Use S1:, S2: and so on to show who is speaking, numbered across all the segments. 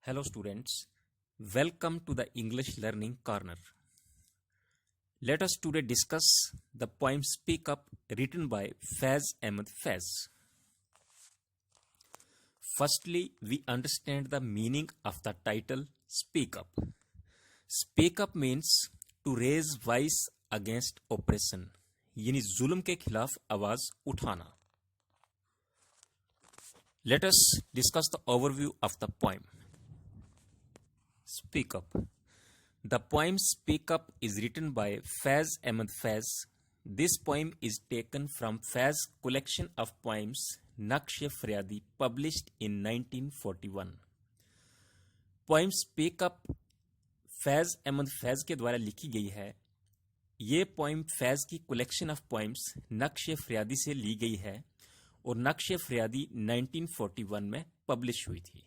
S1: Hello students, welcome to the English Learning Corner. Let us today discuss the poem Speak Up written by Faiz Ahmed Faiz. Firstly, we understand the meaning of the title Speak Up. Speak Up means to raise voice against oppression, यानी जुल्म के खिलाफ आवाज उठाना. Let us discuss the overview of the poem. Speak Up. The poem Speak Up is written by Faiz Ahmed Faiz. This poem is taken from Faiz's collection of poems Naqsh-e-Faryadi published in 1941. Poem Speak Up Faiz Ahmad Faiz के द्वारा लिखी गई है. ये poem Faiz की collection of poems नक्श-ए-फरियादी से ली गई है और नक्श-ए-फरियादी 1941 में पब्लिश हुई थी,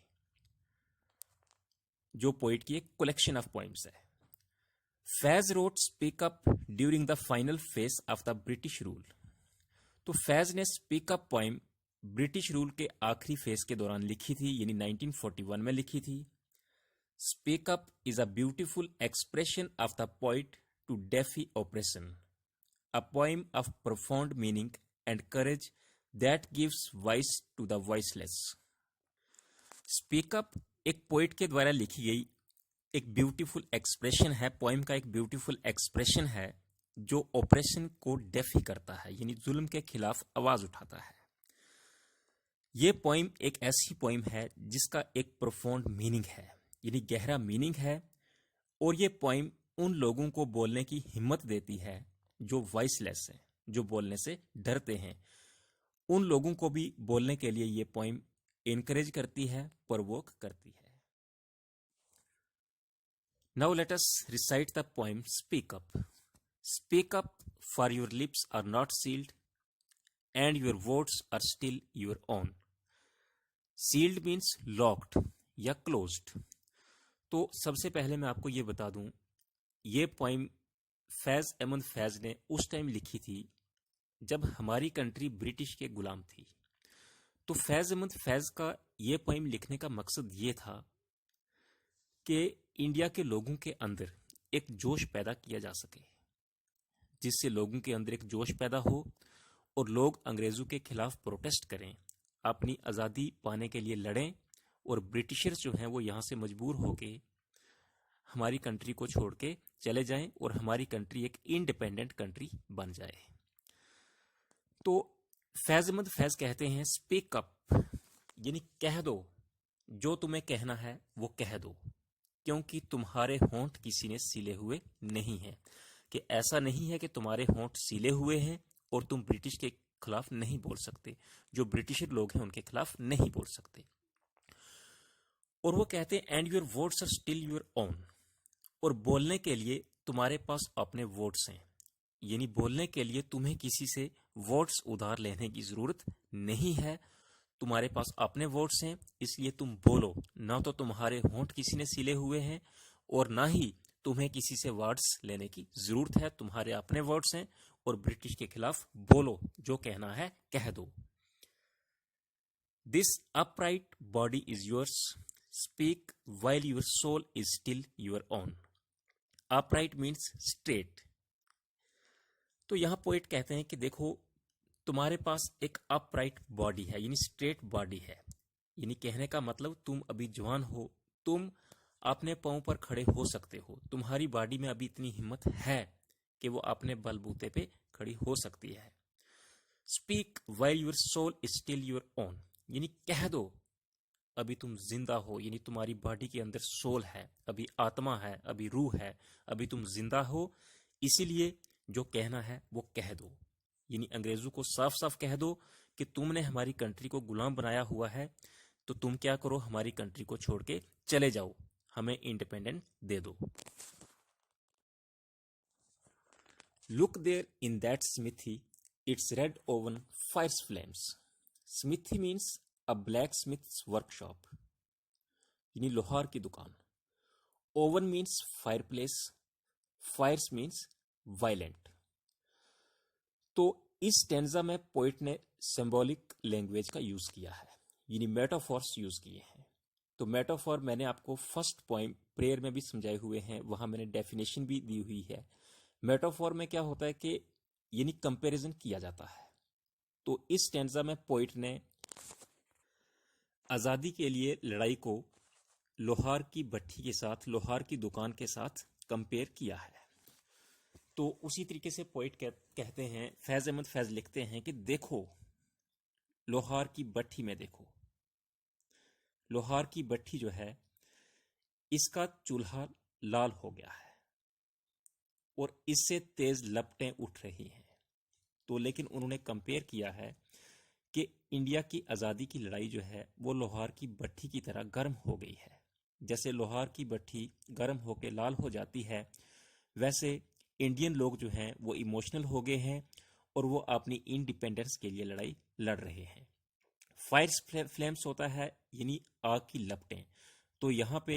S1: जो पोइट की एक कलेक्शन ऑफ पोइम्स है. Faiz wrote speak up during the final phase of the British rule. तो फैज ने speak up poem British rule के आखिरी फेज के दौरान लिखी थी, यानी 1941 में लिखी थी. Speak Up is a beautiful expression of the poet to defy oppression, a poem of profound meaning and courage that gives voice to the voiceless. Speak Up एक पोइट के द्वारा लिखी गई एक ब्यूटीफुल एक्सप्रेशन है, पोइम का एक beautiful expression है जो ऑपरेशन को डेफी करता है, यानी जुल्म के खिलाफ आवाज उठाता है. ये पोइम एक ऐसी पोइम है जिसका एक प्रोफाउंड मीनिंग है, यानी गहरा मीनिंग है, और ये पोइम उन लोगों को बोलने की हिम्मत देती है जो वॉइसलेस हैं, जो बोलने से डरते हैं. उन लोगों को भी बोलने के लिए ये पोइम इनकरेज करती है, प्रोवोक करती है. Now let us recite the poem speak up. Speak up for your lips are not sealed and your words are still your own. Sealed means locked या क्लोज्ड. तो सबसे पहले मैं आपको ये बता दूं, ये पोइम फैज अहमद फैज ने उस टाइम लिखी थी जब हमारी कंट्री ब्रिटिश के गुलाम थी. तो फैज अहमद फैज का ये पोइम लिखने का मकसद ये था कि इंडिया के लोगों के अंदर एक जोश पैदा किया जा सके, जिससे लोगों के अंदर एक जोश पैदा हो और लोग अंग्रेजों के खिलाफ प्रोटेस्ट करें, अपनी आज़ादी पाने के लिए लड़ें, और ब्रिटिशर्स जो हैं वो यहाँ से मजबूर होके हमारी कंट्री को छोड़ के चले जाएं और हमारी कंट्री एक इंडिपेंडेंट कंट्री बन जाए. तो फैज अहमद फैज कहते हैं स्पीक अप, यानी कह दो, जो तुम्हें कहना है वो कह दो, क्योंकि तुम्हारे होंठ किसी ने सीले हुए नहीं है. कि ऐसा नहीं है कि तुम्हारे होंठ सीले हुए हैं और तुम ब्रिटिश के खिलाफ नहीं बोल सकते, जो ब्रिटिशर लोग हैं उनके खिलाफ नहीं बोल सकते. और वो कहते हैं and your words are still your own, और बोलने के लिए तुम्हारे पास अपने वर्ड्स हैं, यानी बोलने के लिए तुम्हें किसी से वर्ड्स उधार लेने की जरूरत नहीं है. तुम्हारे पास अपने वर्ड्स हैं, इसलिए तुम बोलो. ना तो तुम्हारे होंठ किसी ने सिले हुए हैं और ना ही तुम्हें किसी से वर्ड्स लेने की जरूरत है. तुम्हारे अपने वर्ड्स हैं और ब्रिटिश के खिलाफ बोलो, जो कहना है कह दो. This upright body is yours, Speak while your soul is still your own. Upright means straight. तो यहां पोइट कहते हैं कि देखो, तुम्हारे पास एक अपराइट बॉडी है, यानी स्ट्रेट बॉडी है. यानी कहने का मतलब तुम अभी जवान हो, तुम अपने पांव पर खड़े हो सकते हो, तुम्हारी बॉडी में अभी इतनी हिम्मत है कि वो अपने बलबूते पे खड़ी हो सकती है. Speak while your soul is still your own, यानी कह दो अभी तुम जिंदा हो, यानी तुम्हारी बॉडी के अंदर सोल है, अभी आत्मा है, अभी रूह है, अभी तुम जिंदा हो, इसीलिए जो कहना है वो कह दो. यानी अंग्रेजों को साफ साफ कह दो कि तुमने हमारी कंट्री को गुलाम बनाया हुआ है, तो तुम क्या करो, हमारी कंट्री को छोड़ के चले जाओ, हमें इंडिपेंडेंट दे दो. Look there in that smithy, its red oven fires flames. Smithy means a blacksmith's workshop, यानी लोहार की दुकान. Oven means fireplace, fires means violent. तो इस स्टैंजा में पोइट ने सिंबॉलिक लैंग्वेज का यूज किया है, यानी मेटाफॉर्स यूज किए हैं. तो मेटाफॉर मैंने आपको फर्स्ट पॉइंट प्रेयर में भी समझाए हुए हैं, वहां मैंने डेफिनेशन भी दी हुई है। मेटाफॉर में क्या होता है कि यानी कंपैरिजन किया जाता है। तो इस स्टैंजा में पोइट ने आजादी के लिए लड़ाई को लोहार की भट्टी के साथ, लोहार की दुकान के साथ कंपेयर किया है। तो उसी तरीके से पोइट कहते हैं, फैज अहमद फैज लिखते हैं कि देखो लोहार की भट्टी में देखो, लोहार की भट्टी जो है इसका चूल्हा लाल हो गया है और इससे तेज लपटें उठ रही हैं। तो लेकिन उन्होंने कंपेयर किया है कि इंडिया की आज़ादी की लड़ाई जो है वो लोहार की भट्टी की तरह गर्म हो गई है। जैसे लोहार की भट्टी गर्म होकर लाल हो जाती है, वैसे इंडियन लोग जो हैं वो इमोशनल हो गए हैं और वो अपनी इंडिपेंडेंस के लिए लड़ाई लड़ रहे हैं। फायर फ्लेम्स होता है यानी आग की लपटें। तो यहाँ पे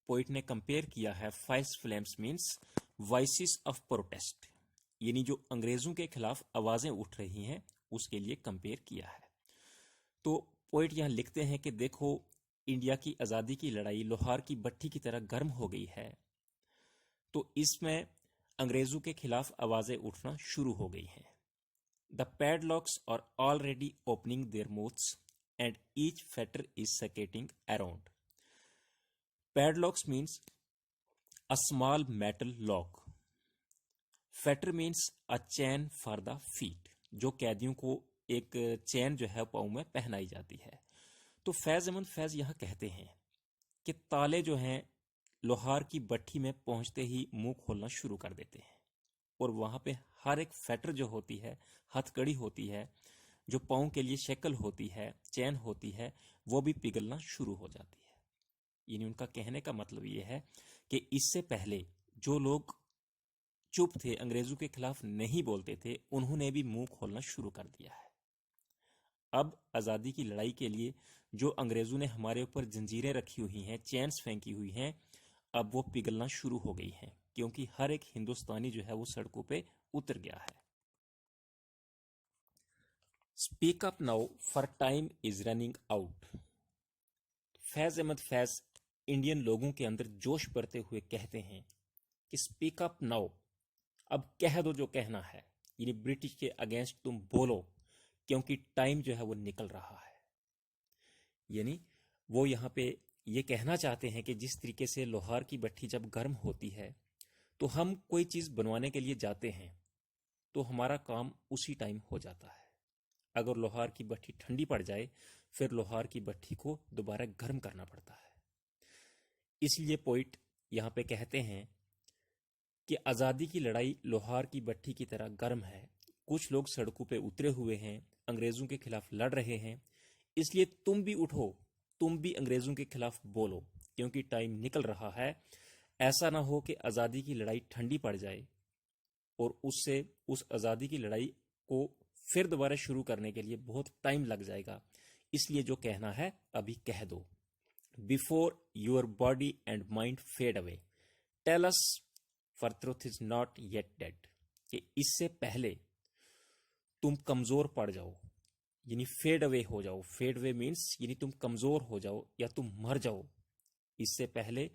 S1: पोइट ने कंपेयर किया है fire flames means voices of protest, यानी जो अंग्रेजों के खिलाफ आवाजें उठ रही हैं उसके लिए कंपेयर किया है। तो पोइट यहाँ लिखते हैं कि देखो इंडिया की आज़ादी की लड़ाई लोहार की भट्टी की तरह गर्म हो गई है। तो इसमें अंग्रेजों के खिलाफ आवाजें उठना शुरू हो गई हैं। The padlocks are already opening their mouths and each fetter is scattering around. Padlocks means a small metal lock. Fetter means a chain for the feet, जो कैदियों को एक चैन जो है पाँव में पहनाई जाती है। तो फैज अहमद फैज यहाँ कहते हैं कि ताले जो हैं लोहार की भट्टी में पहुंचते ही मुंह खोलना शुरू कर देते हैं और वहां पे हर एक फेटर जो होती है, हथकड़ी होती है, जो पाँव के लिए शक्ल होती है, चैन होती है, वो भी पिघलना शुरू हो जाती है। यानी उनका कहने का मतलब ये है कि इससे पहले जो लोग चुप थे, अंग्रेजों के खिलाफ नहीं बोलते थे, उन्होंने भी मुंह खोलना शुरू कर दिया है। अब आज़ादी की लड़ाई के लिए जो अंग्रेजों ने हमारे ऊपर जंजीरें रखी हुई हैं, चैन्स फेंकी हुई हैं, अब वो पिघलना शुरू हो गई हैं, क्योंकि हर एक हिंदुस्तानी जो है वो सड़कों पे उतर गया है। Speak up now for time is running out. Faiz Ahmad Faiz Indian लोगों के अंदर जोश भरते हुए कहते हैं कि स्पीक अप नाउ, अब कह दो जो कहना है, यानी ब्रिटिश के अगेंस्ट तुम बोलो, क्योंकि टाइम जो है वो निकल रहा है। यानी वो यहाँ पे ये कहना चाहते हैं कि जिस तरीके से लोहार की भट्टी जब गर्म होती है तो हम कोई चीज बनवाने के लिए जाते हैं तो हमारा काम उसी टाइम हो जाता है। अगर लोहार की भट्टी ठंडी पड़ जाए फिर लोहार की भट्टी को दोबारा गर्म करना पड़ता है। इसलिए पोइट यहाँ पे कहते हैं कि आज़ादी की लड़ाई लोहार की भट्टी की तरह गर्म है। कुछ लोग सड़कों पे उतरे हुए हैं, अंग्रेजों के खिलाफ लड़ रहे हैं, इसलिए तुम भी उठो, तुम भी अंग्रेजों के खिलाफ बोलो, क्योंकि टाइम निकल रहा है। ऐसा ना हो कि आज़ादी की लड़ाई ठंडी पड़ जाए और उससे उस आज़ादी की लड़ाई को फिर दोबारा शुरू करने के लिए बहुत टाइम लग जाएगा। इसलिए जो कहना है अभी कह दो। Before your body and mind fade away tell us for truth is not yet dead, कि इससे पहले तुम कमजोर पड़ जाओ, यानी फेड अवे हो जाओ। फेड अवे मीन्स यानी तुम कमजोर हो जाओ या तुम मर जाओ, इससे पहले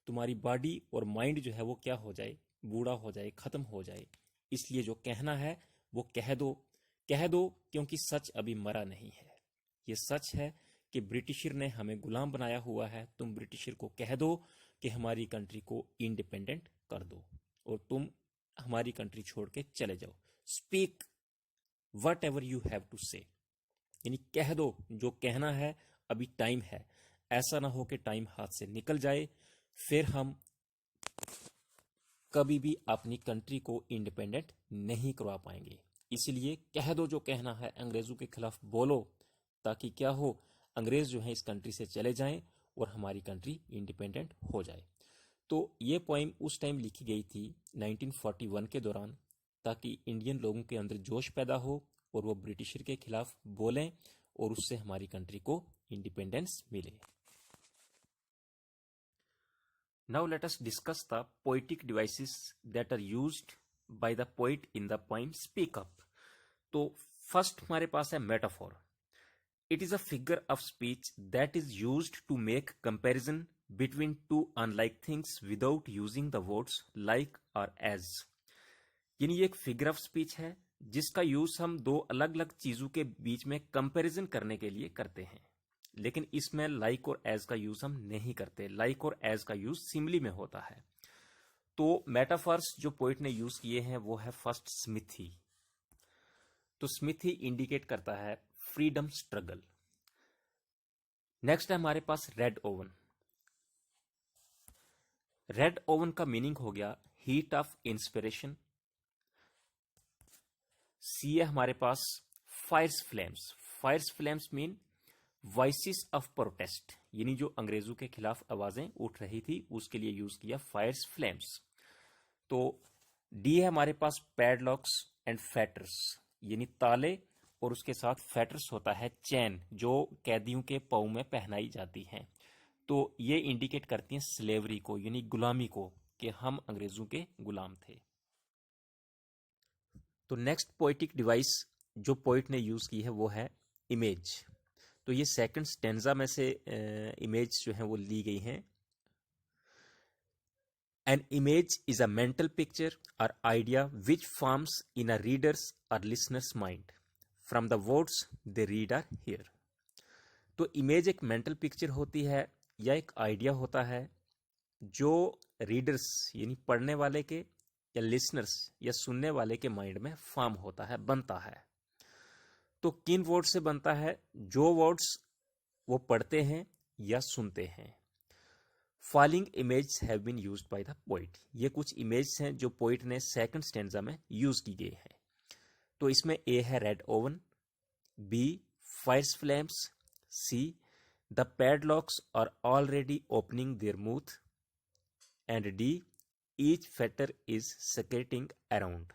S1: तुम्हारी बॉडी और माइंड जो है वो क्या हो जाए, बूढ़ा हो जाए, खत्म हो जाए। इसलिए जो कहना है वो कह दो, कह दो, क्योंकि सच अभी मरा नहीं है। ये सच है कि ब्रिटिशर ने हमें गुलाम बनाया हुआ है। तुम ब्रिटिशर को कह दो कि हमारी कंट्री को इंडिपेंडेंट कर दो और तुम हमारी कंट्री छोड़ के चले जाओ। Speak whatever you have to say, यानी कह दो जो कहना है, अभी टाइम है। ऐसा ना हो कि टाइम हाथ से निकल जाए, फिर हम कभी भी अपनी कंट्री को इंडिपेंडेंट नहीं करवा पाएंगे। इसलिए कह दो जो कहना है, अंग्रेजों के खिलाफ बोलो, ताकि क्या हो, अंग्रेज जो है इस कंट्री से चले जाएं और हमारी कंट्री इंडिपेंडेंट हो जाए। तो ये पोइम उस टाइम लिखी गई थी 1941 के दौरान, ताकि इंडियन लोगों के अंदर जोश पैदा हो और वो ब्रिटिशर के खिलाफ बोलें और उससे हमारी कंट्री को इंडिपेंडेंस मिले। Now let us discuss the poetic devices that are used by the poet in the poem Speak Up. तो फर्स्ट हमारे पास है metaphor. It is a figure of speech that is used to make comparison between two unlike things without using the words like or as. यानी ये एक figure of speech है जिसका use हम दो अलग अलग चीजों के बीच में कंपैरिजन करने के लिए करते हैं, लेकिन इसमें लाइक और एज का यूज हम नहीं करते। लाइक और एज का यूज सिमिली में होता है। तो मेटाफर्स जो पोइट ने यूज किए हैं वो है फर्स्ट स्मिथी। तो स्मिथी इंडिकेट करता है फ्रीडम स्ट्रगल। नेक्स्ट है हमारे पास रेड ओवन। रेड ओवन का मीनिंग हो गया हीट ऑफ इंस्पिरेशन। सी है हमारे पास fires flames. Fires flames mean voices of protest, यानी जो अंग्रेजों के खिलाफ आवाजें उठ रही थी उसके लिए यूज किया फायर्स फ्लेम्स। तो डी है हमारे पास पैडलॉक्स एंड फैटर्स, यानी ताले और उसके साथ फैटर्स होता है चैन जो कैदियों के पाँव में पहनाई जाती हैं। तो ये इंडिकेट करती हैं स्लेवरी को, यानी गुलामी को, कि हम अंग्रेजों के गुलाम थे। तो नेक्स्ट पोएटिक डिवाइस जो पोइट ने यूज की है वो है इमेज। तो ये सेकंड स्टेंजा में से इमेज जो है वो ली गई हैं। An image is a mental picture or idea which forms in a reader's or listener's mind from the words they read or hear. तो इमेज एक मेंटल पिक्चर होती है या एक आइडिया होता है जो रीडर्स यानी पढ़ने वाले के या लिसनर्स या सुनने वाले के माइंड में फॉर्म होता है, बनता है। तो किन वर्ड से बनता है? जो वर्ड्स वो पढ़ते हैं या सुनते हैं। Following image have been used by the poet. ये कुछ इमेज हैं जो पोइट ने सेकंड स्टैंजा में यूज की गई है। तो इसमें ए है red oven, B fires flames, C the padlocks are already opening their mouth, and D each fetter is skating around.